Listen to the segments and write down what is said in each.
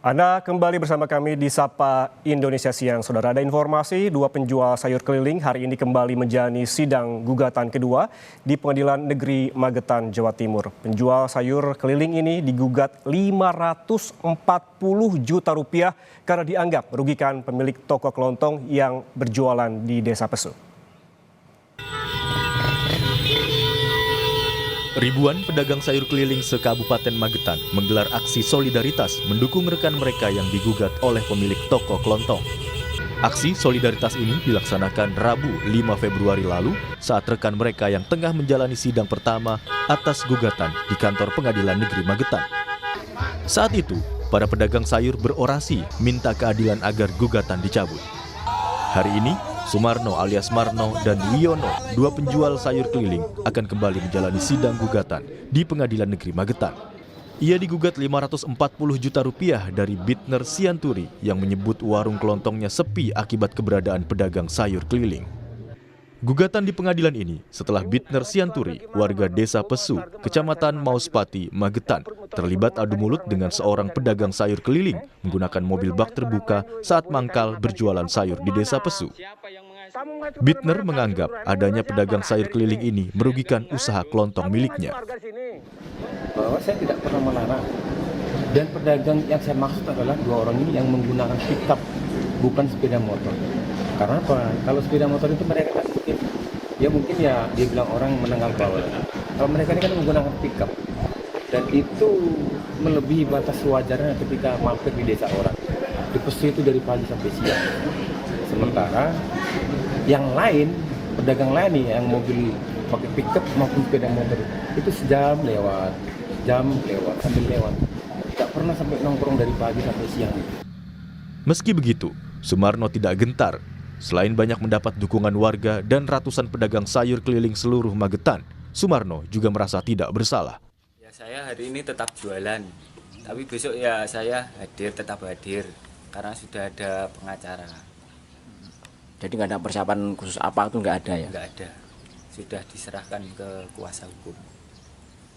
Anda kembali bersama kami di Sapa Indonesia Siang. Saudara, ada informasi dua penjual sayur keliling hari ini kembali menjalani sidang gugatan kedua di Pengadilan Negeri Magetan, Jawa Timur. Penjual sayur keliling ini digugat 540 juta rupiah karena dianggap merugikan pemilik toko kelontong yang berjualan di Desa Pesu. Ribuan pedagang sayur keliling se-Kabupaten Magetan menggelar aksi solidaritas mendukung rekan mereka yang digugat oleh pemilik toko kelontong. Aksi solidaritas ini dilaksanakan Rabu 5 Februari lalu saat rekan mereka yang tengah menjalani sidang pertama atas gugatan di kantor Pengadilan Negeri Magetan. Saat itu, para pedagang sayur berorasi minta keadilan agar gugatan dicabut. Hari ini, Sumarno alias Marno dan Wiono, dua penjual sayur keliling, akan kembali menjalani sidang gugatan di Pengadilan Negeri Magetan. Ia digugat 540 juta rupiah dari Bitner Sianturi yang menyebut warung kelontongnya sepi akibat keberadaan pedagang sayur keliling. Gugatan di pengadilan ini setelah Bitner Sianturi, warga Desa Pesu, Kecamatan Mauspati, Magetan, terlibat adu mulut dengan seorang pedagang sayur keliling menggunakan mobil bak terbuka saat mangkal berjualan sayur di Desa Pesu. Bitner menganggap adanya pedagang sayur keliling ini merugikan usaha kelontong miliknya. Bahwa saya tidak pernah melarang, dan pedagang yang saya maksud adalah dua orang ini yang menggunakan pickup, bukan sepeda motor. Karena apa? Kalau sepeda motor itu mereka kan mungkin ya dia bilang orang menengah bawah. Kalau mereka ini kan menggunakan pickup, dan itu melebihi batas wajarnya ketika mampir di desa orang. Di Pesu itu dari pagi sampai siang. Sementara yang lain, pedagang lain nih yang mobil pakai pickup maupun sepeda motor itu sejam lewat, sambil lewat. Tidak pernah sampai nongkrong dari pagi sampai siang. Meski begitu, Sumarno tidak gentar. Selain banyak mendapat dukungan warga dan ratusan pedagang sayur keliling seluruh Magetan, Sumarno juga merasa tidak bersalah. Ya, saya hari ini tetap jualan, tapi besok ya saya tetap hadir karena sudah ada pengacara. Jadi nggak ada persiapan khusus apa itu nggak ada ya? Nggak ada, sudah diserahkan ke kuasa hukum.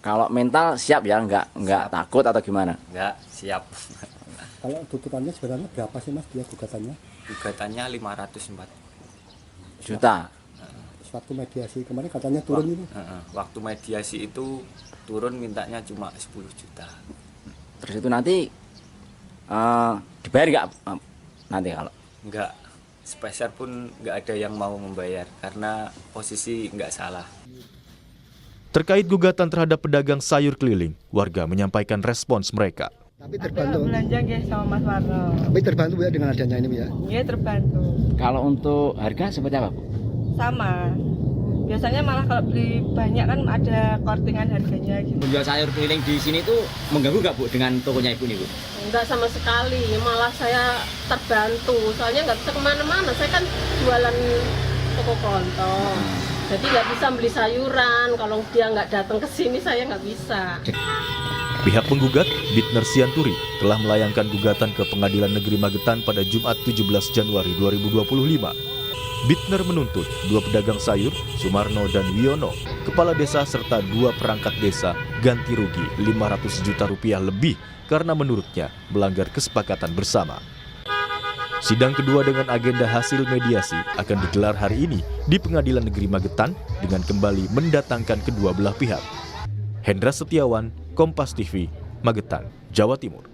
Kalau mental siap ya, nggak takut atau gimana? Nggak, siap. Kalau tuntutannya sebenarnya berapa sih Mas dia gugatannya? Gugatannya 504 juta. Waktu mediasi kemarin katanya turun itu. Waktu mediasi itu turun mintanya cuma 10 juta. Terus itu nanti dibayar nggak nanti kalau? Nggak, sepeser pun nggak ada yang mau membayar karena posisi nggak salah. Terkait gugatan terhadap pedagang sayur keliling, warga menyampaikan respons mereka. Tapi terbantu. Belanja nggih sama Mas Warno. Tapi terbantu ya dengan adanya ini ya. Iya terbantu. Kalau untuk harga seperti apa, Bu? Sama. Biasanya malah kalau beli banyak kan ada kortingan harganya gitu. Penjual sayur keliling di sini tuh mengganggu nggak, Bu, dengan tokonya Ibu nih, Bu? Enggak sama sekali, malah saya terbantu. Soalnya nggak bisa kemana-mana, saya kan jualan toko kelontong. Jadi nggak bisa beli sayuran, kalau dia nggak datang ke sini saya nggak bisa. Pihak penggugat, Bitner Sianturi, telah melayangkan gugatan ke Pengadilan Negeri Magetan pada Jumat 17 Januari 2025. Bitner menuntut dua pedagang sayur, Sumarno dan Wiono, kepala desa serta dua perangkat desa ganti rugi 500 juta rupiah lebih karena menurutnya melanggar kesepakatan bersama. Sidang kedua dengan agenda hasil mediasi akan digelar hari ini di Pengadilan Negeri Magetan dengan kembali mendatangkan kedua belah pihak. Hendra Setiawan, Kompas TV, Magetan, Jawa Timur.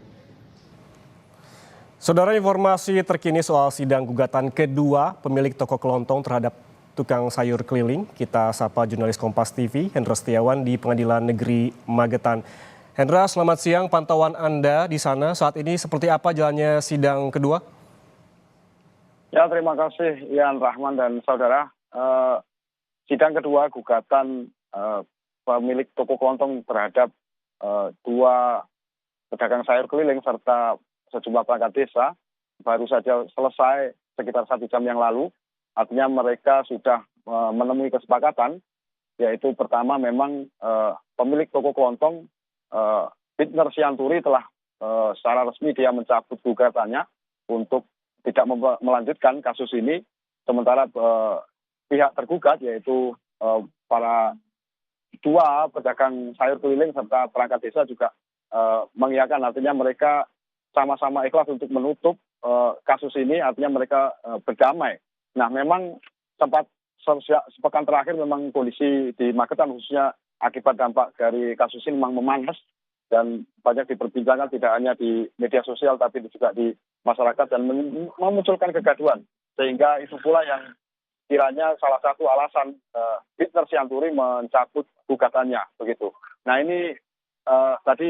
Saudara, informasi terkini soal sidang gugatan kedua pemilik toko kelontong terhadap tukang sayur keliling. Kita sapa jurnalis Kompas TV, Hendra Setiawan di Pengadilan Negeri Magetan. Hendra, selamat siang. Pantauan Anda di sana saat ini seperti apa jalannya sidang kedua? Ya, terima kasih Ian Rahman dan saudara. Sidang kedua gugatan pemilik toko kelontong terhadap dua pedagang sayur keliling serta sejumlah perangkat desa baru saja selesai sekitar 1 jam yang lalu. Artinya mereka sudah menemui kesepakatan, yaitu pertama memang pemilik toko kelontong Bitner Sianturi telah secara resmi dia mencabut gugatannya untuk tidak melanjutkan kasus ini. Sementara pihak tergugat yaitu para dua pedagang sayur keliling serta perangkat desa juga mengiyakan, artinya mereka sama-sama ikhlas untuk menutup kasus ini, artinya mereka berdamai. Nah, memang sempat sepekan terakhir memang kondisi di Magetan khususnya akibat dampak dari kasus ini memang memanas dan banyak diperbincangkan tidak hanya di media sosial tapi juga di masyarakat dan memunculkan kegaduhan. Sehingga itu pula yang kiranya salah satu alasan Bittner Sianturi mencabut gugatannya begitu. Nah, ini tadi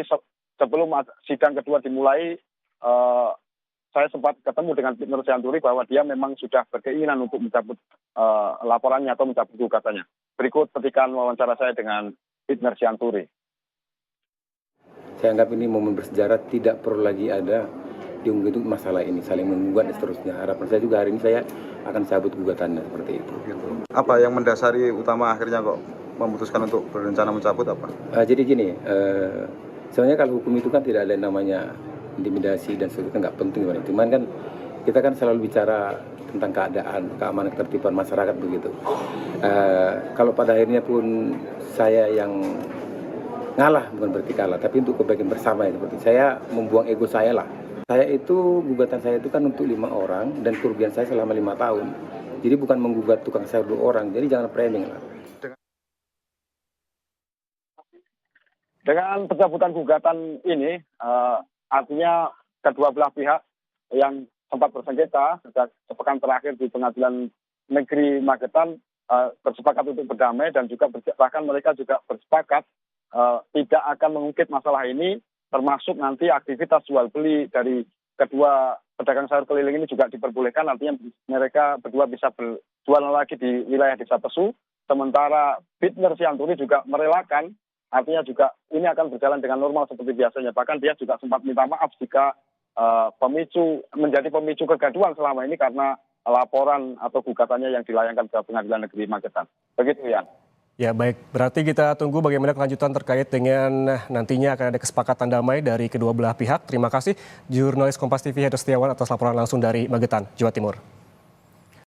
sebelum sidang kedua dimulai, saya sempat ketemu dengan Bittner Sianturi bahwa dia memang sudah berkeinginan untuk mencabut laporannya atau mencabut gugatannya. Berikut petikan wawancara saya dengan Bittner Sianturi. Saya anggap ini momen bersejarah, tidak perlu lagi ada diungkit masalah ini, saling menggugat dan seterusnya. Harapan saya juga hari ini saya akan cabut gugatannya seperti itu. Apa yang mendasari utama akhirnya kok memutuskan untuk berencana mencabut apa? Jadi gini, sebenarnya kalau hukum itu kan tidak ada yang namanya intimidasi dan seterusnya, nggak penting. Cuman kan kita kan selalu bicara tentang keadaan, keamanan, ketertiban masyarakat begitu. Kalau pada akhirnya pun saya yang ngalah, bukan berarti kalah, tapi untuk kebaikan bersama ya, seperti saya membuang ego saya lah. Saya itu, gugatan saya itu kan untuk 5 orang dan kerugian saya selama 5 tahun. Jadi bukan menggugat tukang sayur 2 orang, jadi jangan framing lah. Dengan pencabutan gugatan ini, artinya kedua belah pihak yang sempat bersengketa sejak sepekan terakhir di Pengadilan Negeri Magetan bersepakat untuk berdamai dan juga bahkan mereka juga bersepakat tidak akan mengungkit masalah ini, termasuk nanti aktivitas jual beli dari kedua pedagang sayur keliling ini juga diperbolehkan, artinya mereka berdua bisa berjualan lagi di wilayah Desa Pesu, sementara Bittner Sianturi juga merelakan, artinya juga ini akan berjalan dengan normal seperti biasanya. Bahkan dia juga sempat minta maaf jika menjadi pemicu kegaduhan selama ini karena laporan atau gugatannya yang dilayangkan ke Pengadilan Negeri Magetan. Begitu, Yan. Ya baik, berarti kita tunggu bagaimana kelanjutan terkait dengan nantinya akan ada kesepakatan damai dari kedua belah pihak. Terima kasih jurnalis Kompas TV Hedo Setiawan atas laporan langsung dari Magetan, Jawa Timur.